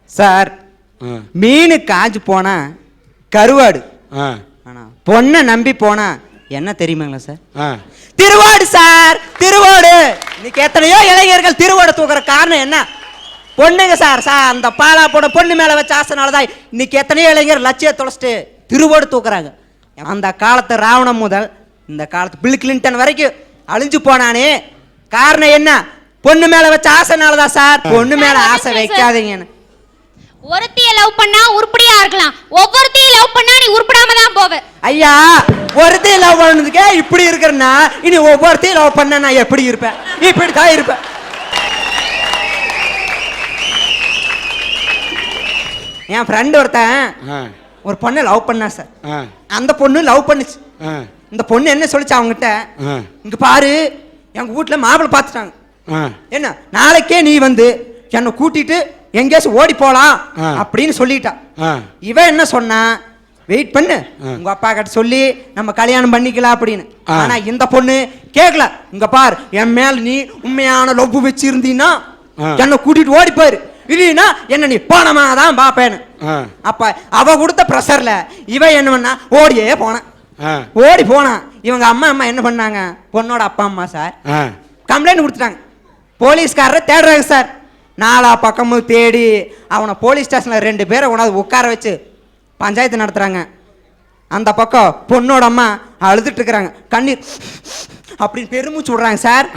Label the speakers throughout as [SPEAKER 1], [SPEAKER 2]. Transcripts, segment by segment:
[SPEAKER 1] Sir மீன் காஞ்சு போனா கருவாடு, ஆனா பொண்ணை நம்பி போனா என்ன தெரியுமாங்களா சார்? திருவாடு சார், திருவாடு. இன்னைக்கு எத்தனையோ இளைஞர்கள் திருவாடு தூக்குற காரணம் என்ன? பொண்ணுங்க சார். அந்த பாலா போட பொண்ணு மேல வச்ச ஆசைனாலதான் இன்னைக்கு எத்தனையோ இளைஞர் லட்சிய தொலைச்சிட்டு திருவாடு தூக்குறாங்க. அந்த காலத்து ராவணன் முதல் இந்த காலத்து பில் கிளின்டன் வரைக்கும் அழிஞ்சு போனானே காரணம் என்ன? பொண்ணு மேல வச்ச ஆசைனாலதான் சார். பொண்ணு மேல ஆசை வைக்காதீங்கன்னு.
[SPEAKER 2] ஒருத்திய லவ் பண்ணா உருப்படியா இருக்கலாம், ஒவ்வொருத்திய லவ் பண்ணா நீ உருப்படாம தான் போவ.
[SPEAKER 1] ஐயா, ஒருத்திய லவ் பண்ணதுக்கே இப்படி இருக்கிறனா இனி ஒவ்வொருத்தையும் லவ் பண்ண நான் எப்படி இருப்பேன்? இப்படித்தான் இருப்பேன். என் ஃப்ரெண்ட் ஒருத்தன் ஒரு பொண்ணை லவ் பண்ணா சார். அந்த பொண்ணு லவ் பண்ணுச்சு. இந்த பொண்ணு என்ன சொல்லிச்சு அவங்ககிட்ட, இங்க பாரு எங்க வீட்டுல மாப்பிள்ளை பார்த்துட்டாங்க, என்ன நாளைக்கே நீ வந்து என்னை கூட்டிட்டு எங்கேயாச்சும் ஓடி போலாம் அப்படின்னு சொல்லிட்டா. இவன் என்ன சொன்னா, வெயிட் பண்ணு உங்க அப்பா கிட்ட சொல்லி நம்ம கல்யாணம் பண்ணிக்கலாம் அப்படின்னு. ஆனா இந்த பொண்ணு கேட்கல. இங்க பார், என் மேல நீ உண்மையான லவ் வச்சிருந்தீன்னா என்னை கூட்டிட்டு ஓடி போயிரு, இல்லைன்னா என்ன நீ போனமா தான் பாப்பேன்னு. அப்ப அவ கொடுத்த பிரஷர்ல இவன் என்ன பண்ணா, ஓடியே போனான். ஓடி போனான். இவங்க அம்மா என்ன பண்ணாங்க, பொண்ணோட அப்பா அம்மா சார் கம்ப்ளைண்ட் கொடுத்துட்டாங்க. போலீஸ்காரரை தேடுறாங்க சார். நாலா பக்கமும் தேடி அவனை போலீஸ் ஸ்டேஷன்ல 2 பேரை கொண்டாந்து உட்கார வச்சு பஞ்சாயத்து நடத்துறாங்க. அந்த பக்கம் பொண்ணோட அம்மா அழுதுட்டு இருக்கிறாங்க, கண்ணீர் அப்படின்னு பெருமூச்சு விடுறாங்க சார்.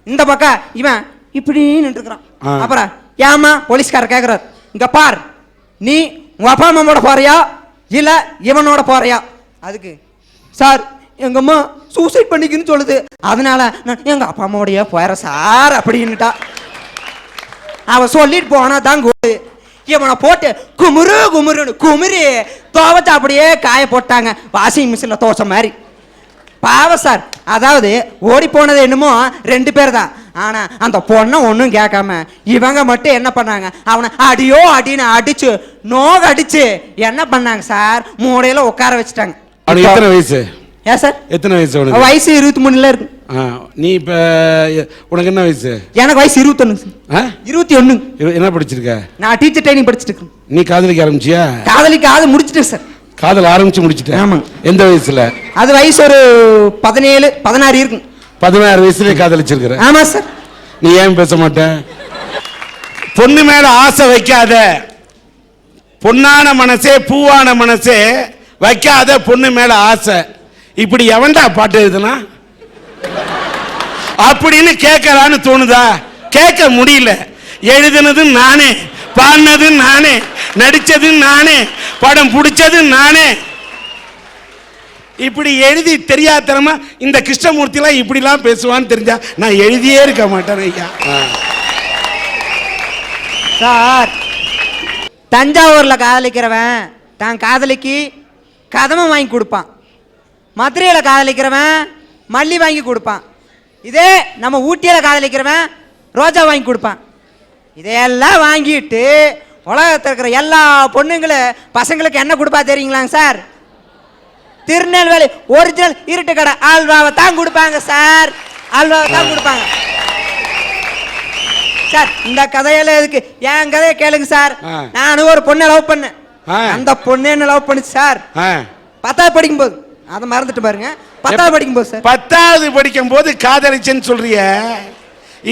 [SPEAKER 1] இந்த பக்கம் இவன் இப்படி நின்று இருக்கிறான். அப்புறம் ஏமா போலீஸ்காரர் கேட்கிறார், இங்க பார், நீ உங்க அப்பா அம்மாவோட போறியா இல்ல இவனோட போறியா? அதுக்கு சார் எங்க அம்மா சூசைட் பண்ணிக்கின்னு சொல்லுது, அதனால நான் எங்க அப்பா அம்மாவோடைய போயிற சார் அப்படின்னுட்டா. அவன் சொல்லிட்டு போனா தான் இவனை போட்டு குமுறு குமுறுன்னு குமுறி துவச்சா அப்படியே காய போட்டாங்க, வாஷிங் மிஷின்ல துவச்ச மாதிரி. பாவம் சார். அதாவது ஓடி போனது என்னமோ 2 பேர் தான். ஆனா அந்த பொண்ணை ஒன்றும் கேட்காம இவங்க மட்டும் என்ன பண்ணாங்க, அவனை அடியோ அடின்னு அடிச்சு நோக அடிச்சு என்ன பண்ணாங்க சார், மூடையில உட்கார வச்சுட்டாங்க.
[SPEAKER 3] எத்தனை வயசு?
[SPEAKER 1] ஏன் சார்
[SPEAKER 3] எத்தனை வயசு?
[SPEAKER 1] வயசு 23 இருக்கு.
[SPEAKER 3] நீ இப்ப உனக்கு என்ன வயசு?
[SPEAKER 1] எனக்கு வயசு 21 சார். 21.
[SPEAKER 3] என்ன படிச்சிருக்க?
[SPEAKER 1] நான் டீச்சர் ட்ரைனிங் படிச்சிட்டு இருக்கேன்.
[SPEAKER 3] நீ காதலிக்க ஆரம்பிச்சியா?
[SPEAKER 1] காதலிக்க முடிச்சிட்டேன் சார்.
[SPEAKER 3] காதல் ஆரம்பிச்சு முடிச்சிட்டேன். ஆமா. எந்த வயசுல? அது
[SPEAKER 1] வயசு ஒரு 17 16 இருக்கு.
[SPEAKER 3] 16 வயசுல காதலிச்சிருக்கிற?
[SPEAKER 1] ஆமா சார்.
[SPEAKER 3] நீ ஏன் பேச மாட்டேன்? பொண்ணு மேல ஆசை வைக்காத, பொன்னான மனசே பூவான மனசே வைக்காத பொண்ணு மேல ஆசை. இப்படி எவன்டா பாட்டு எழுதுனா அப்படின்னு கேட்கலான்னு தோணுதா? கேட்க முடியல. எழுதுனது நானே, பாடினது நானே, நடிச்சது நானே, படம் பிடிச்சது நானே. இப்படி எழுதி தெரியாதனமா இந்த கிருஷ்ணமூர்த்தி எல்லாம் இப்படிலாம் பேசுவான்னு தெரிஞ்சா நான் எழுதியே இருக்க மாட்டேன் ஐயா.
[SPEAKER 1] சார், தஞ்சாவூர்ல காதலிக்கிறவன் தான் காதலிக்கு கதமம் வாங்கி கொடுப்பான், மதுரையில காதலிக்கிறவன் மல்லி வாங்கி கொடுப்பான், இதே நம்ம ஊட்டியில காதலிக்கிறவன் ரோஜா வாங்கி கொடுப்பான். இதையெல்லாம் வாங்கிட்டு உலகத்தில் இருக்கிற எல்லா பொண்ணுங்களும் பசங்களுக்கு என்ன கொடுப்பா தெரியுங்களாங்க சார்? திருநெல்வேலி ஒரிஜினல் இருட்டு கடை அல்வாவை தான் கொடுப்பாங்க சார். அல்வாவை தான் கொடுப்பாங்க சார். இந்த கதையில எதுக்கு, என் கதையை கேளுங்க சார். நானும் ஒரு பொண்ணை லவ் பண்ணேன். அந்த பொண்ணு என்ன லவ் பண்ணுச்சு சார் 10வது படிக்கும் போது. அதை மறந்துட்டு பாருங்க. 10வது படிக்கும் போது சார். 10வது
[SPEAKER 3] படிக்கும் போது காதலிச்சேன்னு சொல்றிய,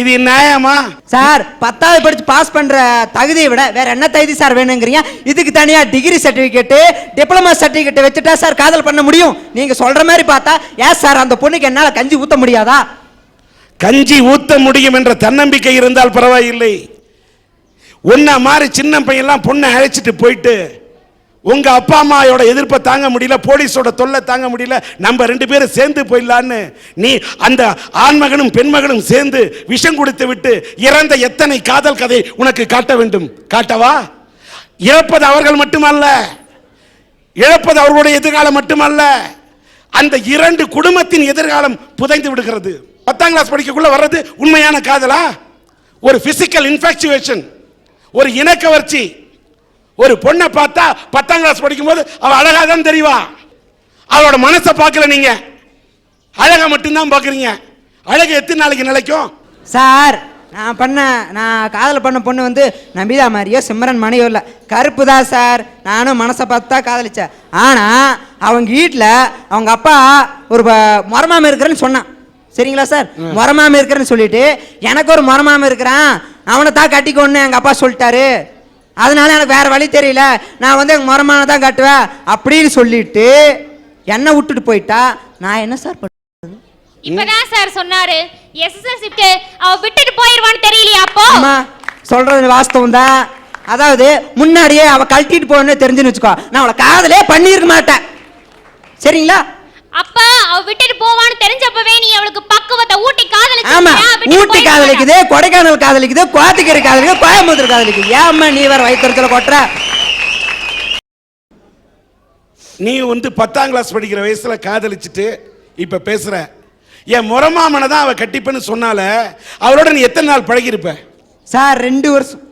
[SPEAKER 3] இது நியாயமா
[SPEAKER 1] சார்? 10வது படிச்சு பாஸ் பண்ற தகுதியை விட வேற என்ன தகுதி சார் வேணுங்கிறீங்க? இதுக்கு தனியா டிகிரி சர்டிபிகேட், டிப்ளமா சர்டிபிகேட் வச்சுட்டா சார் காதல் பண்ண முடியும். நீங்க சொல்ற மாதிரி பார்த்தா ஏன் சார் அந்த பொண்ணுக்கு என்னால கஞ்சி ஊத்த முடியாதா?
[SPEAKER 3] கஞ்சி ஊத்த முடியும் என்ற தன்னம்பிக்கை இருந்தால் பரவாயில்லை. உன்ன மாதிரி சின்ன பையன்லாம் பொண்ணை அழைச்சிட்டு போயிட்டு உங்க அப்பா அம்மாவோட எதிர்ப்பை தாங்க முடியல, போலீஸோட தொல்லை தாங்க முடியல, நம்ம 2 பேரும் சேர்ந்து போயிடலான்னு நீ அந்த ஆண்மகனும் பெண்மகனும் சேர்ந்து விஷம் கொடுத்து விட்டு இறந்த எத்தனை காதல் கதை உனக்கு காட்ட வேண்டும்? காட்டவா? இழப்பது அவர்கள் மட்டுமல்ல, இழப்பது அவர்களுடைய எதிர்காலம் மட்டுமல்ல, அந்த 2 குடும்பத்தின் எதிர்காலம் புதைந்து விடுகிறது. 10ஆம் கிளாஸ் படிக்கக்குள்ள வர்றது உண்மையான காதலா? ஒரு பிசிக்கல் இன்ஃபாக்சுவேஷன், ஒரு இனக்கவர்ச்சி. ஒரு பொண்ணை பார்த்தா 10ஆம் கிளாஸ் படிக்கும் போது அவ அழகா தான் தெரியவா, அவளோட மனசை பார்க்கல. நீங்க அழகா மட்டும்தான் பார்க்குறீங்க. அழகு எத்தனை நாளைக்கு நிலைக்கும்
[SPEAKER 1] சார்? நான் காதல் பண்ண பொண்ணு வந்து நபிதா மாதிரியோ சிம்ரன் மணியோ இல்லை, கருப்பு தான் சார். நானும் மனசை பார்த்து தான் காதலிச்சேன். ஆனால் அவங்க வீட்டில் அவங்க அப்பா ஒரு மொரமாம இருக்கிறேன்னு சொன்னான். சரிங்களா சார்? மொரமாம இருக்கிறேன்னு சொல்லிட்டு எனக்கு ஒரு மொரமாம இருக்கிறான், அவனை தான் கட்டிக்கொன்னு எங்கள் அப்பா சொல்லிட்டாரு. அதனால எனக்கு வேற வழி தெரியல, நான் வந்து எங்கள் மொரமான தான் கட்டுவேன் அப்படின்னு சொல்லிட்டு என்னை விட்டுட்டு போயிட்டா நான் என்ன சார் பண்ணுவேன்?
[SPEAKER 2] இப்பதான் சார் சொன்னாரு எஸ்எஸ்எல்சிக்கு அவ விட்டுட்டு போயிருவான்னு தெரியலையா? அப்போ
[SPEAKER 1] அம்மா சொல்றது வாஸ்தவம் தான். அதாவது முன்னாடியே அவ கழட்டிட்டு போன்னு தெரிஞ்சுன்னு வச்சுக்கோ, நான் அவளை காதலே பண்ணியிருக்க மாட்டேன். சரிங்களா?
[SPEAKER 2] அப்ப அவ விட்டுட்டு போவான்னு தெரிஞ்சப்பவே நீ அவளுக்கு பக்குவத்தை ஊட்டி காதலிச்சு.
[SPEAKER 1] ஆமா, ஊட்டி காதலிக்குது, கொடைக்கானல் காதலிக்குது, கோத்தகிரி காதலிக்குது, கோயம்புத்தூர் காதலிக்குது. ஏம்மா நீ வேற வயிற்றுல கொட்டுற?
[SPEAKER 3] நீ வந்து 10ஆம் கிளாஸ் படிக்கிற வயசுல காதலிச்சுட்டு இப்ப பேசுற. என் முறமாமனை தான் அவ கட்டிப்பன்னு சொன்னால, அவளோட நீ எத்தனை நாள் பழகிருப்ப
[SPEAKER 1] சார்? 2 வருஷம்.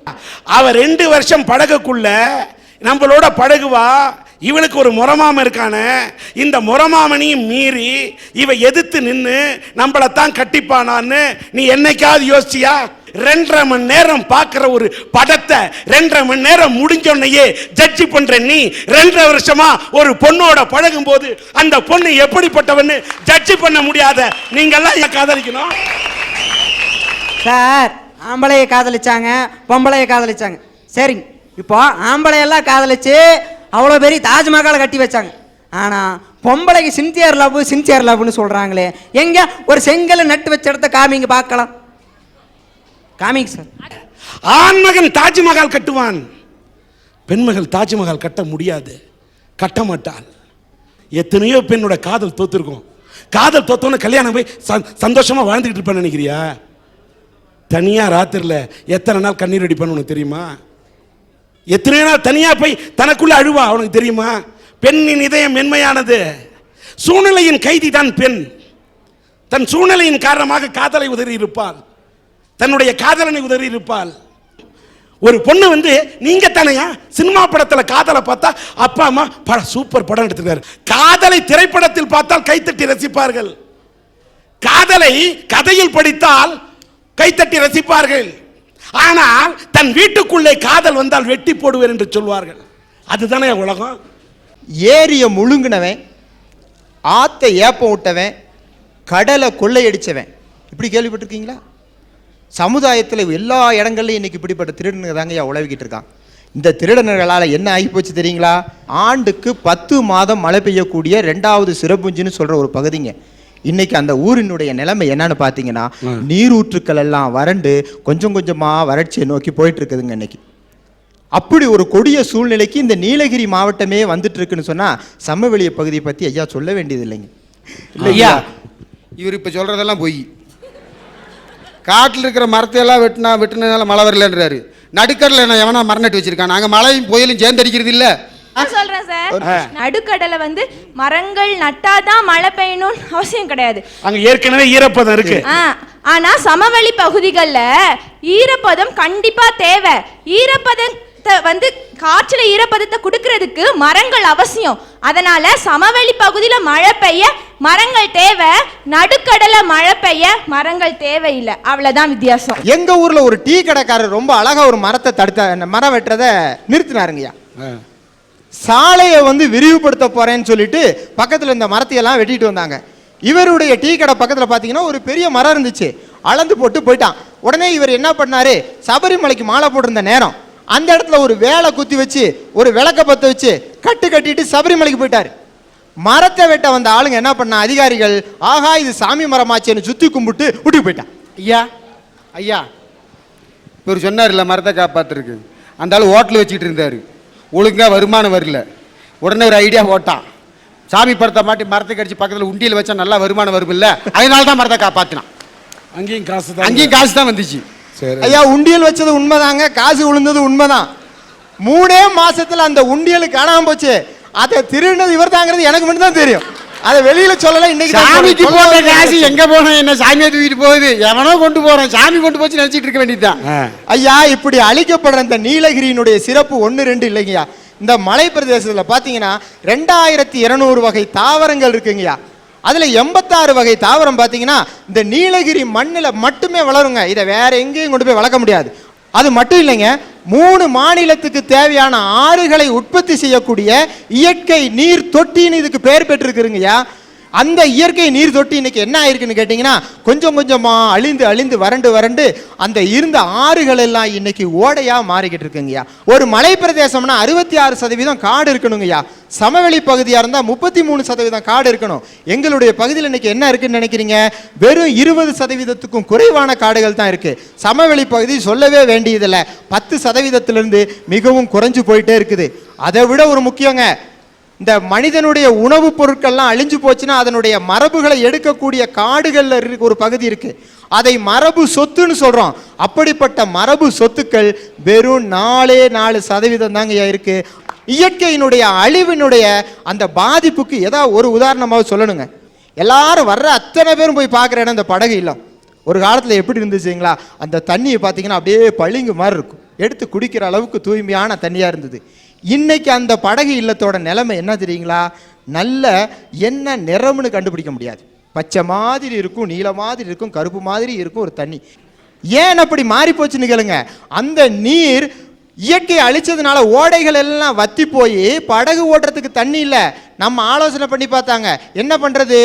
[SPEAKER 3] அவ 2 வருஷம் பழகக்குள்ள நம்மளோட பழகுவா. இவளுக்கு ஒரு முறமாம இருக்கானே, இந்த முறமாமனையும் மீறி இவ எதிர்த்து நின்று நம்மளத்தான் கட்டிப்பானான்னு நீ என்னைக்காவது யோசிச்சியா? 2.5 மணி நேரம் பார்க்கிற ஒரு படத்தை 2.5 மணி நேரம் முடிஞ்சோன்னையே ஜட்ஜி பண்ற நீ 2.5 வருஷமா ஒரு பொண்ணோட பழகும் போது அந்த பொண்ணு எப்படிப்பட்டவன்னு ஜட்ஜி பண்ண முடியாத நீங்கெல்லாம் ஏன் காதலிக்கணும்?
[SPEAKER 1] சார், ஆம்பளைய காதலிச்சாங்க, பொம்பளைய காதலிச்சாங்க. சரிங்க, இப்போ ஆம்பளையெல்லாம் காதலிச்சு அவ்வளோ பெரிய தாஜ்மஹாலை கட்டி வச்சாங்க. ஆனால் பொம்பளைக்கு சின்சியர் லவ்னு சொல்கிறாங்களே, எங்கே ஒரு செங்கலை நட்டு வச்ச இடத்த காமிங்க பார்க்கலாம். காமிங்க சார்.
[SPEAKER 3] ஆண்மகன் தாஜ்மஹால் கட்டுவான், பெண்மகள் தாஜ்மஹால் கட்ட முடியாது, கட்ட மாட்டாள். எத்தனையோ பெண்ணோட காதல் தோத்துருக்கும். காதல் தோத்தோன்னு கல்யாணம் போய் சந்தோஷமா வாழ்ந்துகிட்டு இருப்பேன்னு நினைக்கிறியா? தனியா ராத்திரில எத்தனை நாள் கண்ணீர் அடிப்பான்னு உனக்கு தெரியுமா? எத்தனை நாள் தனியா போய் தனக்குள்ள அழுவா அவனுக்கு தெரியுமா? பெண்ணின் இதயம் மென்மையானது. சூழ்நிலையின் கைதி தான் பெண். தன் சூழ்நிலையின் காரணமாக காதலை உதறி இருப்பாள், தன்னுடைய காதலனை உதறி இருப்பாள். ஒரு பொண்ணு வந்து நீங்க தானையா சினிமா படத்துல காதலை பார்த்தா அப்பா அம்மா சூப்பர் படம் எடுத்துருக்காரு, காதலை திரைப்படத்தில் பார்த்தால் கைத்தட்டி ரசிப்பார்கள், காதலை கதையில் படித்தால் கைத்தட்டி ரசிப்பார்கள். ஆனால் தன் வீட்டுக்குள்ளே காதல் வந்தால் வெட்டி போடுவேன் என்று சொல்வார்கள். அதுதானே உலகம்.
[SPEAKER 4] ஏரிய முழுங்கினவன், ஆத்தை ஏப்பம் விட்டவன், கடலை கொள்ளையடிச்சவன், இப்படி கேள்விப்பட்டிருக்கீங்களா? சமுதாயத்தில் எல்லா இடங்கள்லையும் இன்னைக்கு இப்படிப்பட்ட திருடனுங்க தாங்க உழவிக்கிட்டு இருக்கான். இந்த திருடனர்களால் என்ன ஆகி போச்சு தெரியுங்களா? ஆண்டுக்கு 10 மாதம் மழை பெய்யக்கூடிய 2வது சிறப்புஞ்சின்னு சொல்ற ஒரு பகுதிங்க. இன்னைக்கு அந்த ஊரினுடைய நிலைமை என்னன்னு பார்த்தீங்கன்னா, நீரூற்றுக்கள் எல்லாம் வறண்டு கொஞ்சம் கொஞ்சமா வறட்சியை நோக்கி போயிட்டு இருக்குதுங்க. இன்னைக்கு அப்படி ஒரு கொடிய சூழ்நிலைக்கு இந்த நீலகிரி மாவட்டமே வந்துட்டு இருக்குன்னு சொன்னா சமவெளிய பகுதியை பத்தி ஐயா சொல்ல வேண்டியது இல்லைங்க.
[SPEAKER 5] ஐயா, இவர் இப்ப சொல்றதெல்லாம் பொய். காட்டில் இருக்கிற மரத்தையெல்லாம் வெட்டினால மழை வரலன்றாரு. நடுக்கடல என்ன எவனா மரம் நட்டு வச்சிருக்கான்? நாங்க மழையும் புயலும் சேர்ந்தடிக்கிறது இல்ல.
[SPEAKER 6] சொல்றேன் சார், நடுக்கடலை வந்து மரங்கள் நட்டாதான் மழை பெய்யணும்னு அவசியம் கிடையாது.
[SPEAKER 3] அங்க ஏற்கனவே ஈரப்பதம் இருக்கு.
[SPEAKER 6] ஆனா சமவெளி பகுதிகளில் ஈரப்பதம் கண்டிப்பா தேவை. ஈரப்பதத்தை வந்து காற்றுல ஈரப்பதத்தை கொடுக்கறதுக்கு மரங்கள் அவசியம். அதனால சமவெளி பகுதியில மழை பெய்ய மரங்கள் தேவை, நடுக்கடலை மழை பெய்ய மரங்கள் தேவையில்லை. அவ்வளவுதான் வித்தியாசம்.
[SPEAKER 4] எங்க ஊர்ல ஒரு டீ கடைக்காரர் ரொம்ப அழகா ஒரு மரத்தை தடுத்த மரம் வெட்டுறதை நிறுத்தினாருங்கய்யா. சாலையை வந்து விரிவுபடுத்த போறேன்னு சொல்லிட்டு பக்கத்துல இந்த மரத்தையெல்லாம் வெட்டிட்டு வந்தாங்க. இவருடைய டீ கடை பக்கத்துல பாத்தீங்கன்னா ஒரு பெரிய மரம் இருந்துச்சு, அளந்து போட்டு போயிட்டான். உடனே இவர் என்ன பண்ணாரு, சபரிமலைக்கு மாலை போட்டிருந்த நேரம் அந்த இடத்துல ஒரு வேலை குத்தி வச்சு ஒரு விளக்க பத்த வச்சு கட்டிட்டு சபரிமலைக்கு போயிட்டாரு. மரத்தை வெட்ட வந்த ஆளுங்க என்ன பண்ண, அதிகாரிகள் ஆகா இது சாமி மரமாச்சேன்னு சுத்தி கும்பிட்டு விட்டு போயிட்டான்.
[SPEAKER 5] ஐயா ஐயா, இவர் சொன்னார் இல்லை மரத்தை காப்பாத்துருக்கு. அந்த ஆள் ஹோட்டல் வச்சுக்கிட்டு இருந்தாரு, ஒழுங்கா வருமானம் வரல. உடனே ஒரு ஐடியா போட்டான், சாமி படத்தை மாட்டி மரத்தை கடிச்சு பக்கத்தில் உண்டியல் வச்சா நல்லா வருமானம் வரும் இல்ல, அதனால தான் மரத்தை காப்பாத்தினான். அங்கேயும் காசு தான் வந்துச்சு.
[SPEAKER 4] ஐயா, உண்டியல் வச்சது உண்மைதாங்க, காசு விழுந்தது உண்மைதான். 3 மாசத்துல அந்த உண்டியல் காணாம போச்சு. அதை திருடினது இவர் தாங்கிறது எனக்கு மட்டும் தான் தெரியும். அதை வெளியில சொல்லல. இன்னைக்கு
[SPEAKER 5] சாமிக்கு போட்ட காசு எங்க போன என்ன சாமியை தூக்கிட்டு போகுது, எவனோ கொண்டு போறேன், சாமி கொண்டு போச்சு நினைச்சிட்டு இருக்க வேண்டியதுதான்.
[SPEAKER 4] ஐயா, இப்படி அழிக்கப்படுற இந்த நீலகிரியினுடைய சிறப்பு 1-2 இல்லைங்கய்யா. இந்த மலை பிரதேசத்துல பாத்தீங்கன்னா 2200 வகை தாவரங்கள் இருக்குங்கய்யா. அதுல 86 வகை தாவரம் பார்த்தீங்கன்னா இந்த நீலகிரி மண்ணில் மட்டுமே வளருங்க. இதை வேற எங்கேயும் கொண்டு போய் வளர்க்க முடியாது. அது மட்டும் இல்லைங்க, 3 மாநிலத்துக்கு தேவையான ஆறுகளை உற்பத்தி செய்யக்கூடிய இயற்கை நீர் தொட்டின்னு இதுக்கு பெயர் பெற்றிருக்குங்கய்யா. அந்த இயற்கை நீர் தொட்டி இன்னைக்கு என்ன ஆயிருக்குன்னு கேட்டீங்கன்னா, கொஞ்சம் கொஞ்சமா அழிந்து அழிந்து வறண்டு அந்த இருந்த ஆறுகள் எல்லாம் இன்னைக்கு ஓடையா மாறிக்கிட்டு இருக்குங்கய்யா. ஒரு மலை பிரதேசம்னா 66% காடு இருக்கணுங்கய்யா. சமவெளி பகுதியா இருந்தா 33% காடு இருக்கணும். எங்களுடைய பகுதியில் இன்னைக்கு என்ன இருக்குன்னு நினைக்கிறீங்க? வெறும் 20%க்கும் குறைவான காடுகள் தான் இருக்கு. சமவெளி பகுதி சொல்லவே வேண்டியதில்லை, 10%லிருந்து மிகவும் குறைஞ்சு போயிட்டே இருக்குது. அதை விட ஒரு முக்கியங்க, இந்த மனிதனுடைய உணவுப் பொருட்கள்லாம் அழிஞ்சு போச்சுன்னா அதனுடைய மரபுகளை எடுக்கக்கூடிய காடுகள்ல ஒரு பகுதி இருக்கு, அதை மரபு சொத்துன்னு சொல்றோம். அப்படிப்பட்ட மரபு சொத்துக்கள் வெறும் 4% தாங்க இருக்கு. இயற்கையினுடைய அழிவினுடைய அந்த பாதிப்புக்கு ஏதாவது ஒரு உதாரணமாக சொல்லணுங்க. எல்லாரும் வர்ற அத்தனை பேரும் போய் பார்க்குற இடம் இந்த படகு இல்லம். ஒரு காலத்தில் எப்படி இருந்துச்சுங்களா, அந்த தண்ணியை பார்த்தீங்கன்னா அப்படியே பளிங்கு மாதிரி இருக்கும், எடுத்து குடிக்கிற அளவுக்கு தூய்மையான தண்ணியாக இருந்தது. இன்னைக்கு அந்த படகு இல்லத்தோட நிலைமை என்ன தெரியுங்களா? நல்ல என்ன நிறம்னு கண்டுபிடிக்க முடியாது, பச்சை மாதிரி இருக்கும், நீல மாதிரி இருக்கும், கருப்பு மாதிரி இருக்கும் ஒரு தண்ணி. ஏன் அப்படி மாறி போச்சுன்னு கேளுங்க. அந்த நீர் இயற்கையை அழிச்சதுனால ஓடைகள் எல்லாம் வத்தி போய் படகு ஓட்டுறதுக்கு தண்ணி இல்லை. நம்ம ஆலோசனை பண்ணி பார்த்தாங்க, என்ன பண்றது,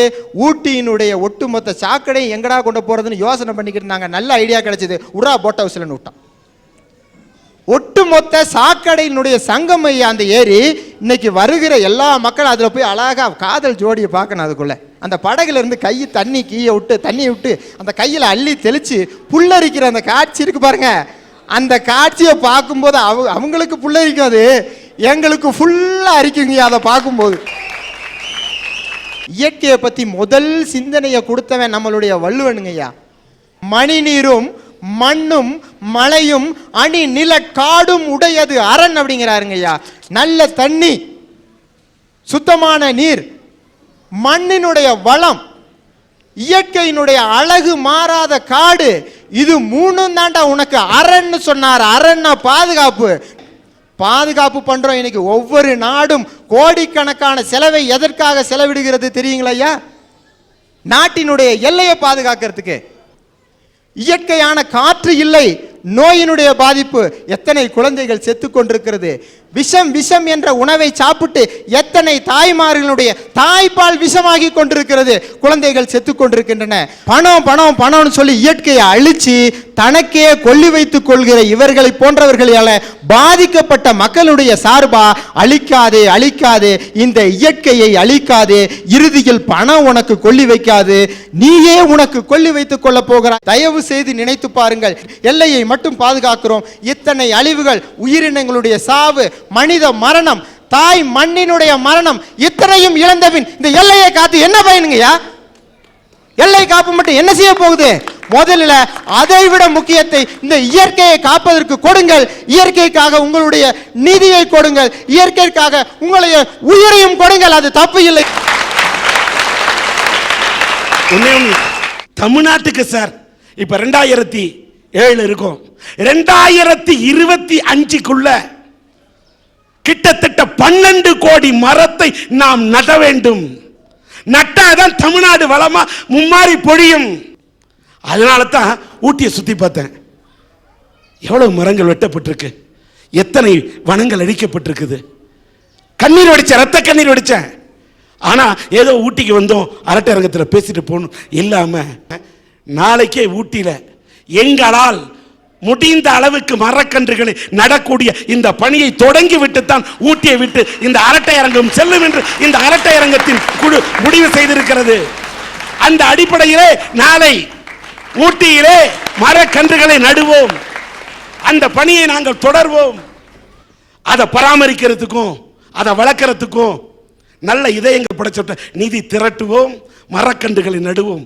[SPEAKER 4] ஊட்டியினுடைய ஒட்டுமொத்த சாக்கடையும் எங்கடா கொண்டு போறதுன்னு யோசனை பண்ணிக்கிட்டு இருந்தாங்க. நல்ல ஐடியா கிடைச்சது, உரா போட் ஹவுஸ்லன்னு விட்டான். ஒட்டுமொத்த சாக்கடையினுடைய சங்கம் ஐயா அந்த ஏரி. இன்னைக்கு வருகிற எல்லா மக்களும் அதில் போய் அழகா காதல் ஜோடியை பார்க்கணும். அதுக்குள்ள அந்த படகுல இருந்து கை தண்ணியை விட்டு அந்த கையில் அள்ளி தெளிச்சு புல்லரிக்கிற அந்த காட்சி இருக்கு பாருங்க. அந்த காட்சியை பார்க்கும்போது அவங்களுக்கு புல்லரிக்கும், அது எங்களுக்கு ஃபுல்லா அரிக்குங்க அதை பார்க்கும்போது. இயற்கையை பத்தி முதல் சிந்தனையை கொடுத்தவன் நம்மளுடைய வள்ளுவனுங்கய்யா. மணி நீரும் மண்ணும் மலையும் அணி நில காடும் உடையது அரண் அப்படிங்கிறாருங்கய்யா. நல்ல தண்ணி, சுத்தமான நீர், மண்ணினுடைய வளம், இயற்கையினுடைய அழகு மாறாத காடு, இது 3 தாண்டா உனக்கு அரண்னு சொன்னார். அரண்னா பாதுகாப்பு. பாதுகாப்பு பண்றோம். இன்னைக்கு ஒவ்வொரு நாடும் கோடிக்கணக்கான செலவை எதற்காக செலவிடுகிறது தெரியுங்களா ஐயா? நாட்டினுடைய எல்லையை பாதுகாக்கிறதுக்கு. இயற்கையான காற்று இல்லை, நோயினுடைய பாதிப்பு, எத்தனை குழந்தைகள் செத்து கொண்டிருக்கிறது. விஷம் என்ற உணவை சாப்பிட்டு எத்தனை தாய்மார்களுடைய தாய்ப்பால் விஷமாகி கொண்டிருக்கிறது, குழந்தைகள் செத்து கொண்டிருக்கின்றன. பணம்னு சொல்லி இயற்கையை அழிச்சு தனக்கே கொல்லி வைத்துக் கொள்கிற இவர்களை போன்றவர்களால பாதிக்கப்பட்ட மக்களுடைய சார்பா அழிக்காதே, இந்த இயற்கையை அழிக்காதே, இறுதியில் பணம் உனக்கு கொல்லி வைக்காது, நீயே உனக்கு கொல்லி வைத்துக் கொள்ள போகிறாய். தயவு செய்து நினைத்து பாருங்கள், எல்லையை மட்டும் பாதுகாக்கிறோம், இத்தனை அழிவுகள், உயிரினங்களுடைய சாவு, மனித மரணம், தாய் மண்ணினுடைய மரணம், இத்தனையும் இழந்தபின் இந்த எல்லையை காத்து என்ன பயனுங்கய்யா? எல்லை காப்பு மட்டும் என்ன செய்ய போகுது? முதல்ல அதை விட முக்கியத்தை இந்த இயற்கையை காப்பதற்கு கொடுங்கள். இயற்கைக்காக உங்களுடைய நிதியை கொடுங்கள், இயற்கைக்காக உங்களுடைய உயிரையும் கொடுங்கள், அது தப்பு இல்லை.
[SPEAKER 3] தமிழ்நாட்டுக்கு சார் இப்ப 2007 இருக்கும், 2025க்குள்ள கிட்டத்தட்ட 12 கோடி மரத்தை நாம் நட வேண்டும். நட்டாதான் தமிழ்நாடு வளமா மும்மாறி பொழியும். அதனால தான் ஊட்டியை சுத்தி பார்த்தேன். எவ்வளவு மரங்கள் வெட்டப்பட்டிருக்கு, எத்தனை வனங்கள் அழிக்கப்பட்டிருக்குது. கண்ணீர் வடிச்சேன், ரத்த கண்ணீர் வடிச்சேன். ஆனா ஏதோ ஊட்டிக்கு வந்தோம், அரட்டை அரங்கத்தில் பேசிட்டு போகணும் இல்லாம, நாளைக்கே ஊட்டியில எங்களால் முடிந்த அளவுக்கு மரக்கன்றுகளை நடக்கூடிய இந்த பணியை தொடங்கி விட்டுத்தான் ஊட்டியை விட்டு இந்த அரட்டை அரங்கம் செல்லும் என்று இந்த அரட்டை அரங்கத்தின் குழு முடிவு செய்திருக்கிறது. அந்த அடிப்படையிலே நாளை ஊட்டியிலே மரக்கன்றுகளை நடுவோம், அந்த பணியை நாங்கள் தொடர்வோம். அதை பராமரிக்கிறதுக்கும் அதை வளர்க்கறதுக்கும் நல்ல இதயங்கள் படைச்ச நிதி திரட்டுவோம், மரக்கன்றுகளை நடுவோம்.